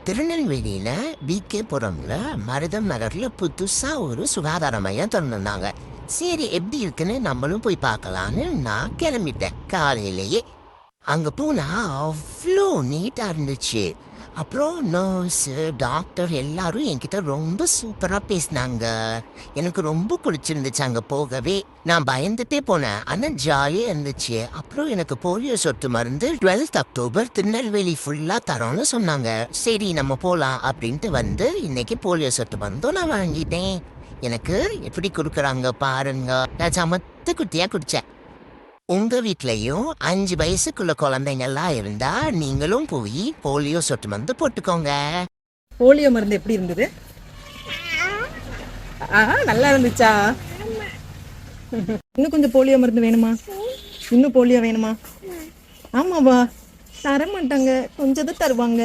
திருநெல்வேலியில் விகேபுரம்ல மருதம் நகரில் புதுசாக ஒரு சுகாதார மையம் திறந்துருந்தாங்க. சரி, எப்படி இருக்குன்னு நம்மளும் போய் பார்க்கலான்னு நான் கிளம்பிட்டேன் காலையிலேயே. அங்கே போனால் அவ்வளோ நீட்டாக இருந்துச்சு. அப்புறம் நர்ஸு டாக்டர் எல்லாரும் என்கிட்ட ரொம்ப சூப்பராக பேசினாங்க. எனக்கு ரொம்ப பிடிச்சிருந்துச்சு அங்கே போகவே. நான் பயந்துட்டே போனேன், ஆனால் ஜாலியாக இருந்துச்சு. அப்புறம் எனக்கு போலியோ சொட்டு மருந்து 12th அக்டோபர் திருநெல்வேலி ஃபுல்லாக தரோன்னு சொன்னாங்க. சரி நம்ம போகலாம் அப்படின்ட்டு இன்னைக்கு போலியோ சொட்டு மருந்தும் நான் வாங்கிட்டேன். எனக்கு எப்படி கொடுக்குறாங்க பாருங்க. நான் சமத்து குட்டியாக குடித்தேன். உங்க வீட்லயும் 5 வயசுக்குள்ள குழந்தைங்கள்லாம் இருந்தா நீங்களும் போய் போலியோ சொட்டு மருந்து போட்டுக்கோங்க. போலியோ மருந்து எப்படி இருந்தது? நல்லா இருந்துச்சா? இன்னும் கொஞ்சம் போலியோ மருந்து வேணுமா? இன்னும் போலியோ வேணுமா? ஆமாவா? தர மாட்டாங்க, கொஞ்சம் தான் தருவாங்க.